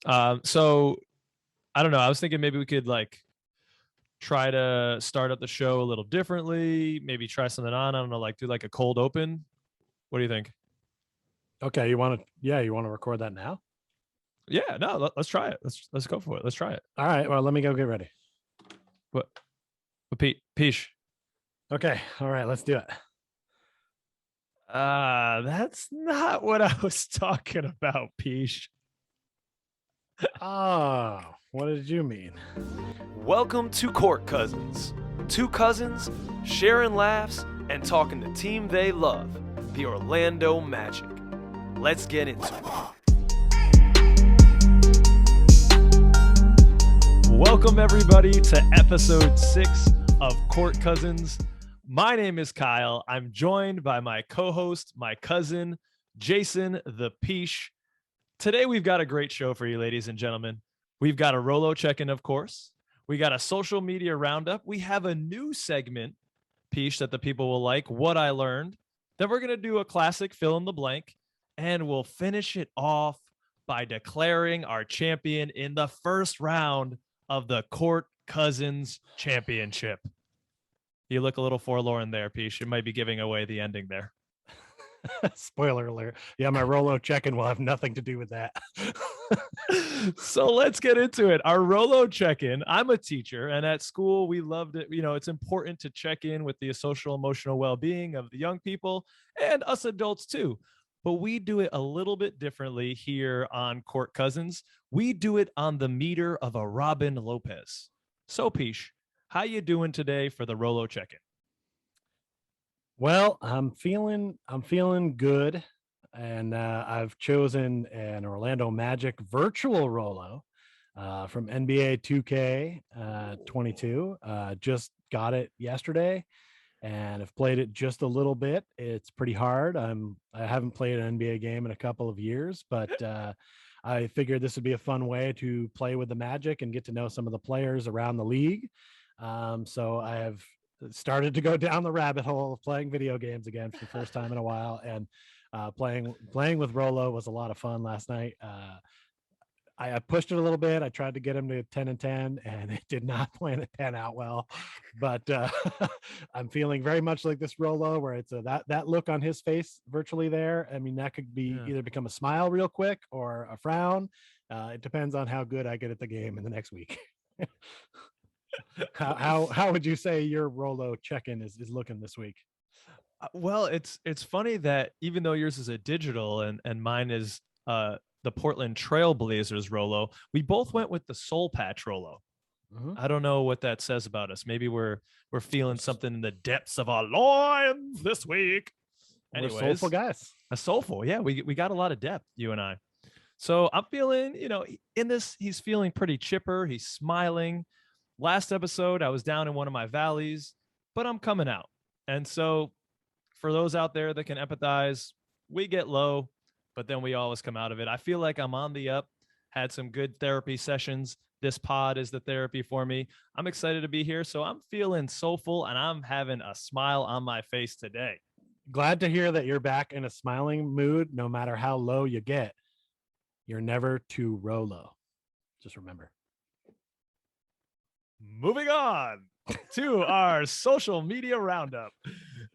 So I don't know. I was thinking maybe we could like try to start up the show a little differently. Maybe try something on. I don't know, like do like a cold open. What do you think? Okay, you want to? Yeah, you want to record that now? Yeah, no, let's try it. Let's go for it. Let's try it. All right. Well, let me go get ready. What? Pete, Pish. Okay. All right. Let's do it. That's not what I was talking about, Pish. Oh, what did you mean? Welcome to Court Cousins. Two cousins sharing laughs and talking the team they love, the Orlando Magic. Let's get into it. Welcome, everybody, to episode 6 of Court Cousins. My name is Kyle. I'm joined by my co-host, my cousin, Jason the Pich. Today, we've got a great show for you, ladies and gentlemen. We've got a ROLO Check In, of course. We got a social media roundup. We have a new segment, Pich, that the people will like, What I Learned. Then we're going to do a classic fill in the blank, and we'll finish it off by declaring our champion in the first round of the Court Cousins Championship. You look a little forlorn there, Pish. You might be giving away the ending there. Spoiler alert. Yeah, my Rolo check-in will have nothing to do with that. So let's get into it. Our Rolo check-in. I'm a teacher, and at school, we loved it. You know, it's important to check in with the social, emotional well-being of the young people and us adults too. But we do it a little bit differently here on Court Cousins. We do it on the meter of a Robin Lopez. So, Pish, how you doing today for the Rolo check-in? Well, I'm feeling good, and I've chosen an Orlando Magic virtual Rolo from NBA 2K 22. Just got it yesterday, and I've played it just a little bit. It's pretty hard. I haven't played an NBA game in a couple of years, but I figured this would be a fun way to play with the Magic and get to know some of the players around the league. So I have started to go down the rabbit hole of playing video games again for the first time in a while, and playing with Rolo was a lot of fun last night. I pushed it a little bit. I tried to get him to 10 and 10, and it did not pan out well. But I'm feeling very much like this Rolo, where it's that look on his face virtually there. I mean, that could be either become a smile real quick or a frown. It depends on how good I get at the game in the next week. How would you say your Rolo check-in is looking this week? Well, it's funny that even though yours is a digital and mine is the Portland Trailblazers Rolo, we both went with the Soul Patch Rolo. Mm-hmm. I don't know what that says about us. Maybe we're feeling something in the depths of our loins this week. Anyways, we're soulful guys. A soulful, yeah. We got a lot of depth, you and I. So I'm feeling, in this, he's feeling pretty chipper. He's smiling. Last episode, I was down in one of my valleys, but I'm coming out. And so for those out there that can empathize, we get low, but then we always come out of it. I feel like I'm on the up, had some good therapy sessions. This pod is the therapy for me. I'm excited to be here. So I'm feeling soulful, and I'm having a smile on my face today. Glad to hear that you're back in a smiling mood, no matter how low you get. You're never too Rolo. Just remember. Moving on to our social media roundup.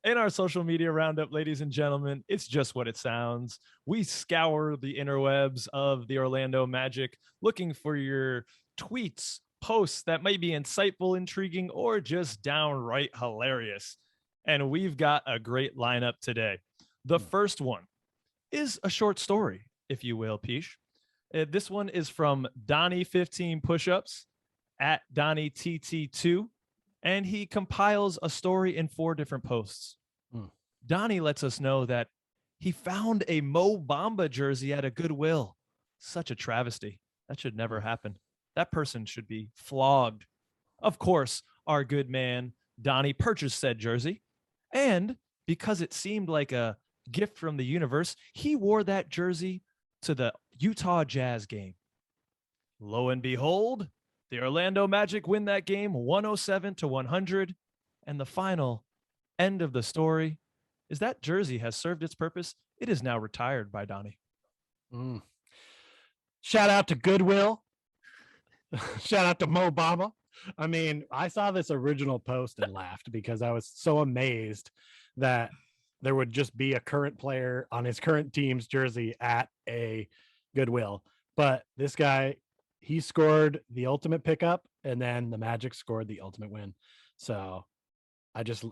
In our social media roundup, ladies and gentlemen, it's just what it sounds. We scour the interwebs of the Orlando Magic looking for your tweets, posts that might be insightful, intriguing, or just downright hilarious. And we've got a great lineup today. The first one is a short story, if you will, Pish. This one is from Donnie 15 Pushups at Donnie TT2, and he compiles a story in 4 different posts. Donnie lets us know that he found a Mo Bamba jersey at a Goodwill. Such a travesty. That should never happen. That person should be flogged. Of course, our good man, Donnie, purchased said jersey, and because it seemed like a gift from the universe, he wore that jersey to the Utah Jazz game. Lo and behold, the Orlando Magic win that game 107-100. And the final end of the story is that jersey has served its purpose. It is now retired by Donnie. Shout out to Goodwill. Shout out to Mo Bamba. I mean, I saw this original post and laughed because I was so amazed that there would just be a current player on his current team's jersey at a Goodwill. But this guy, he scored the ultimate pickup, and then the Magic scored the ultimate win. So I just,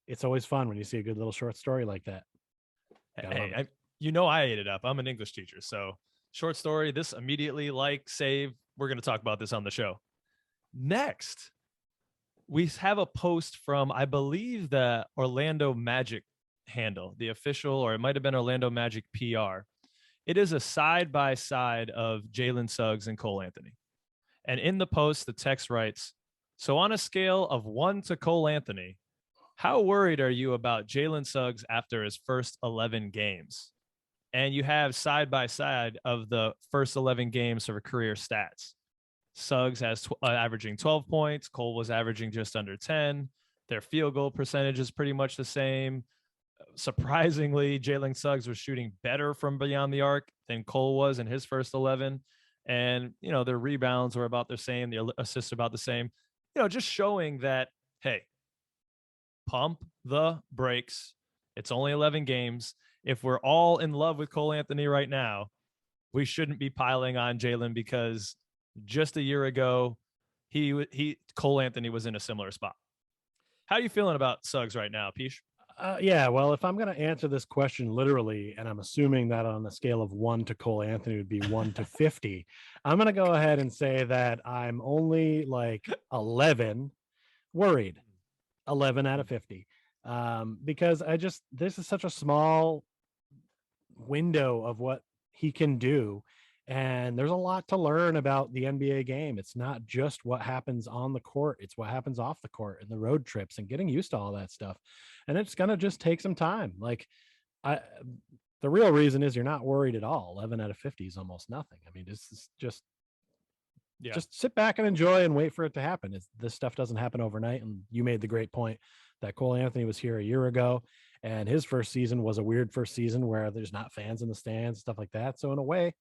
it's always fun when you see a good little short story like that. Hey, I ate it up. I'm an English teacher. So short story, this immediately like, save. We're going to talk about this on the show. Next, we have a post from, I believe, the Orlando Magic handle, the official, or it might have been Orlando Magic PR. It is a side-by-side of Jalen Suggs and Cole Anthony. And in the post, the text writes, so on a scale of 1 to Cole Anthony, how worried are you about Jalen Suggs after his first 11 games? And you have side-by-side of the first 11 games for career stats. Suggs has averaging 12 points. Cole was averaging just under 10. Their field goal percentage is pretty much the same. Surprisingly, Jalen Suggs was shooting better from beyond the arc than Cole was in his first 11. And, their rebounds were about the same. The assists about the same, just showing that, hey, pump the brakes. It's only 11 games. If we're all in love with Cole Anthony right now, we shouldn't be piling on Jalen because just a year ago, Cole Anthony was in a similar spot. How are you feeling about Suggs right now, Pich? Yeah, well, if I'm going to answer this question literally, and I'm assuming that on a scale of 1 to Cole Anthony would be 1 to 50, I'm going to go ahead and say that I'm only like 11 worried, 11 out of 50, because this is such a small window of what he can do. And there's a lot to learn about the NBA game. It's not just what happens on the court. It's what happens off the court and the road trips and getting used to all that stuff. And it's going to just take some time. Like the real reason is you're not worried at all. 11 out of 50 is almost nothing. I mean, this is just sit back and enjoy and wait for it to happen. This stuff doesn't happen overnight. And you made the great point that Cole Anthony was here a year ago and his first season was a weird first season where there's not fans in the stands, stuff like that. So in a way,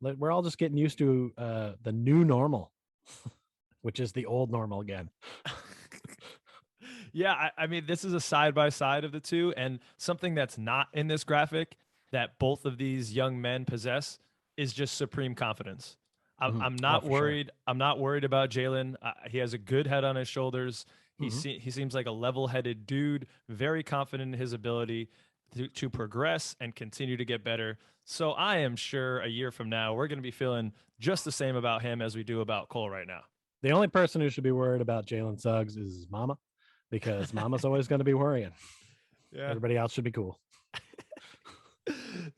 we're all just getting used to the new normal, which is the old normal again. Yeah, I mean, this is a side-by-side of the two, and something that's not in this graphic that both of these young men possess is just supreme confidence. I'm not worried. Sure. I'm not worried about Jalen. He has a good head on his shoulders. He seems like a level-headed dude, very confident in his ability to progress and continue to get better. So I am sure a year from now, we're going to be feeling just the same about him as we do about Cole right now. The only person who should be worried about Jalen Suggs is his mama, because mama's always going to be worrying. Yeah. Everybody else should be cool.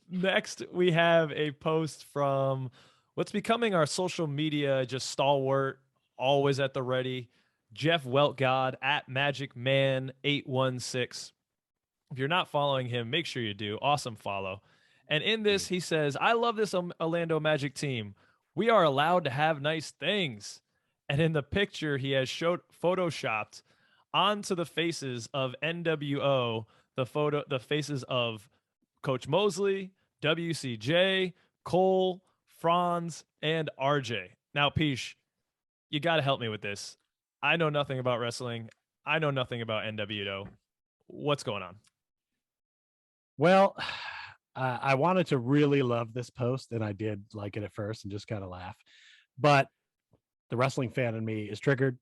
Next, we have a post from what's becoming our social media just stalwart, always at the ready, Jeff Weltgod at MagicMan816. If you're not following him, make sure you do. Awesome follow. And in this, he says, I love this Orlando Magic team. We are allowed to have nice things. And in the picture, he has photoshopped onto the faces of NWO, the faces of Coach Mosley, WCJ, Cole, Franz, and RJ. Now, Pich, you got to help me with this. I know nothing about wrestling. I know nothing about NWO. What's going on? Well, I wanted to really love this post, and I did like it at first and just kind of laugh. But the wrestling fan in me is triggered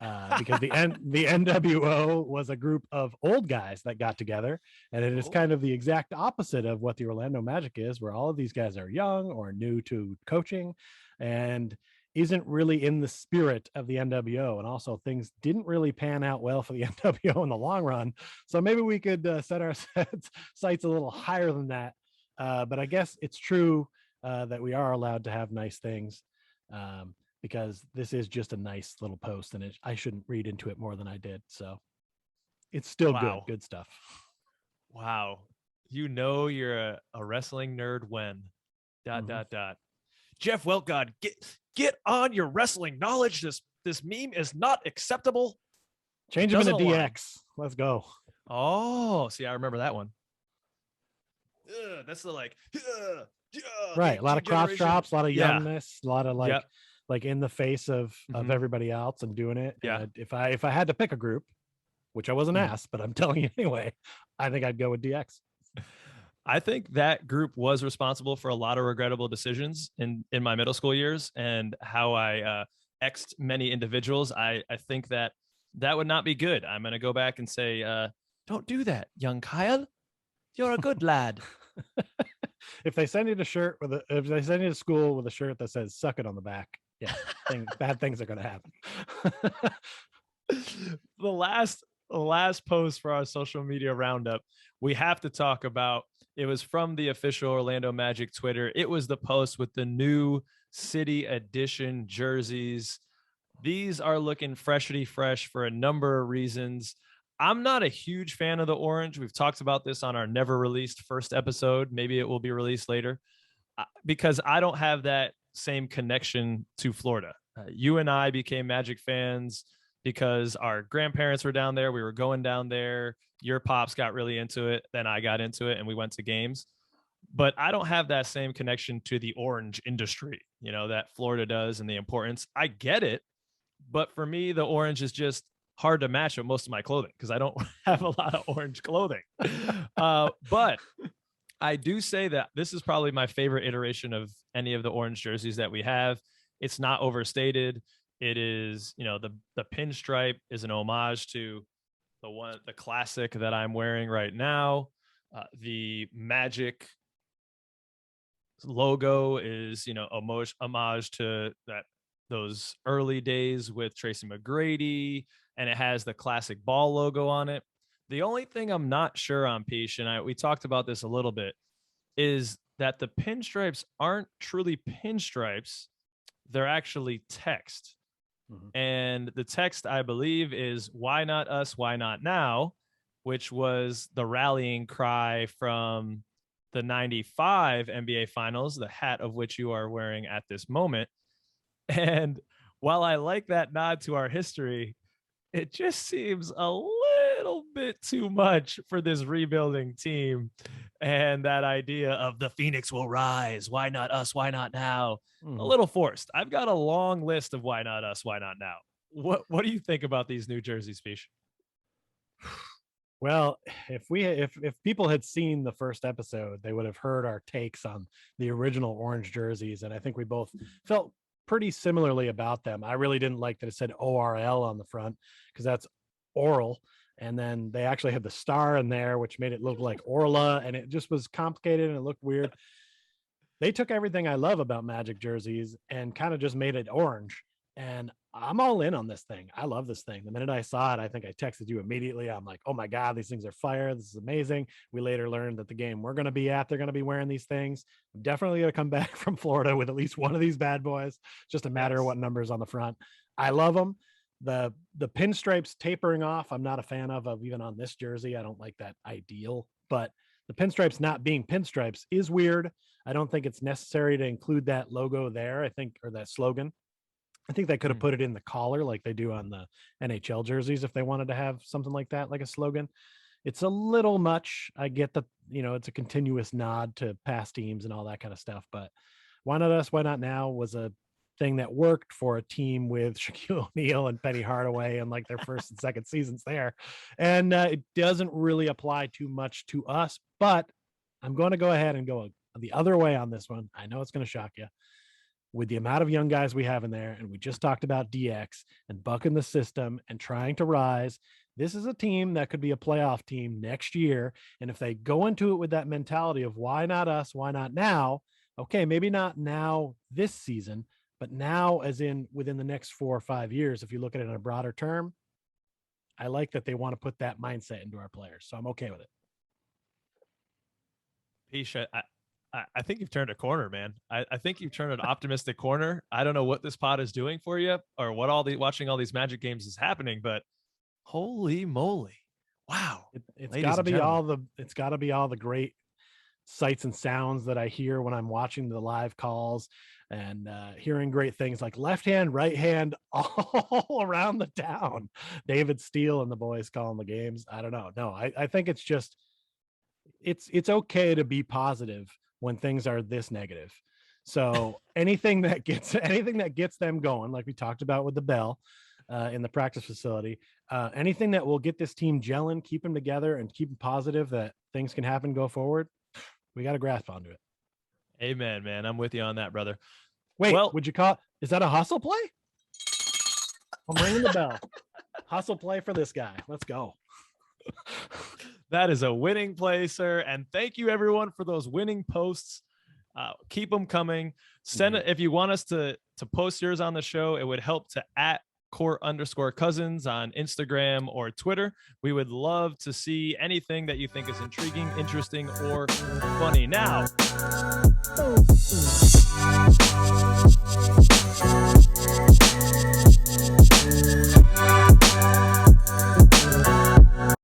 because the NWO was a group of old guys that got together, and it is kind of the exact opposite of what the Orlando Magic is, where all of these guys are young or new to coaching and isn't really in the spirit of the NWO. And also things didn't really pan out well for the NWO in the long run. So maybe we could set our sights a little higher than that. But I guess it's true that we are allowed to have nice things because this is just a nice little post, and I shouldn't read into it more than I did. So it's still good stuff. Wow. You're a wrestling nerd when ... Jeff Weltgod, get on your wrestling knowledge. This meme is not acceptable. Change him into DX. Let's go. Oh, see, I remember that one. That's the Right. A lot of cross drops, a lot of Yeah. youngness, a lot of like, Yep. like in the face of Mhm. everybody else and doing it. Yeah. If I had to pick a group, which I wasn't Mhm. asked, but I'm telling you anyway, I think I'd go with DX. I think that group was responsible for a lot of regrettable decisions in my middle school years and how I X'd many individuals. I think that would not be good. I'm going to go back and say, don't do that, young Kyle. You're a good lad. If they send you to if they send you to school with a shirt that says "suck it" on the back, yeah, bad things are going to happen. the last post for our social media roundup, we have to talk about. It was from the official Orlando Magic Twitter. It was the post with the new city edition jerseys. These are looking freshly fresh for a number of reasons. I'm not a huge fan of the orange. We've talked about this on our never released first episode. Maybe it will be released later because I don't have that same connection to Florida. You and I became Magic fans because our grandparents were down there. We were going down there. Your pops got really into it. Then I got into it and we went to games. But I don't have that same connection to the orange industry, that Florida does and the importance. I get it. But for me, the orange is just hard to match with most of my clothing because I don't have a lot of orange clothing. But I do say that this is probably my favorite iteration of any of the orange jerseys that we have. It's not overstated. It is, the pinstripe is an homage to the classic that I'm wearing right now. The Magic logo is, homage to those early days with Tracy McGrady, and it has the classic ball logo on it. The only thing I'm not sure on, Pich, and we talked about this a little bit, is that the pinstripes aren't truly pinstripes. They're actually text. Mm-hmm. And the text, I believe, is "Why not us? Why not now?" which was the rallying cry from the 95 NBA Finals, the hat of which you are wearing at this moment. And while I like that nod to our history, it just seems a little bit too much for this rebuilding team. And that idea of the Phoenix will rise. Why not us? Why not now? A little forced. I've got a long list of why not us? Why not now? What do you think about these new jerseys, Pich? Well, if people had seen the first episode, they would have heard our takes on the original orange jerseys, and I think we both felt pretty similarly about them. I really didn't like that it said ORL on the front because that's oral, and then they actually had the star in there, which made it look like Orla, and it just was complicated and it looked weird. They took everything I love about Magic jerseys and kind of just made it orange. And I'm all in on this thing. I love this thing. The minute I saw it, I think I texted you immediately. I'm like, oh my God, these things are fire. This is amazing. We later learned that the game we're going to be at, they're going to be wearing these things. I'm definitely going to come back from Florida with at least one of these bad boys. Just a matter of what numbers on the front. I love them. The pinstripes tapering off, I'm not a fan of even on this jersey. I don't like that ideal, but the pinstripes not being pinstripes is weird. I don't think it's necessary to include that logo there, I think, or that slogan. I think they could have put it in the collar like they do on the NHL jerseys if they wanted to have something like that, like a slogan. It's a little much. I get that, it's a continuous nod to past teams and all that kind of stuff, but why not us? Why not now was a thing that worked for a team with Shaquille O'Neal and Penny Hardaway and like their first and second seasons there. And it doesn't really apply too much to us, but I'm going to go ahead and go the other way on this one. I know it's going to shock you. With the amount of young guys we have in there, and we just talked about DX and bucking the system and trying to rise, this is a team that could be a playoff team next year. And if they go into it with that mentality of why not us, why not now? Okay, maybe not now this season, but now as in within the next 4 or 5 years, if you look at it in a broader term, I like that they want to put that mindset into our players. So I'm okay with it. Pisha, I think you've turned a corner, man. I think you've turned an optimistic corner. I don't know what this pod is doing for you or what watching all these Magic games is happening, but holy moly. Wow. It's gotta be all the great sights and sounds that I hear when I'm watching the live calls and hearing great things like left hand, right hand, all around the town. David Steele and the boys calling the games. I don't know. No, I think it's just, it's okay to be positive when things are this negative. So anything that gets them going, like we talked about with the bell in the practice facility, anything that will get this team gelling, keep them together, and keep them positive that things can happen, go forward, we got to grasp onto it. Amen, man. I'm with you on that, brother. Wait, Well, would you call, is that a hustle play? I'm ringing the bell. Hustle play for this guy. Let's go. That is a winning play, sir. And thank you, everyone, for those winning posts. Keep them coming. Send it if you want us to post yours on the show. It would help to @court_cousins on Instagram or Twitter. We would love to see anything that you think is intriguing, interesting, or funny. Now,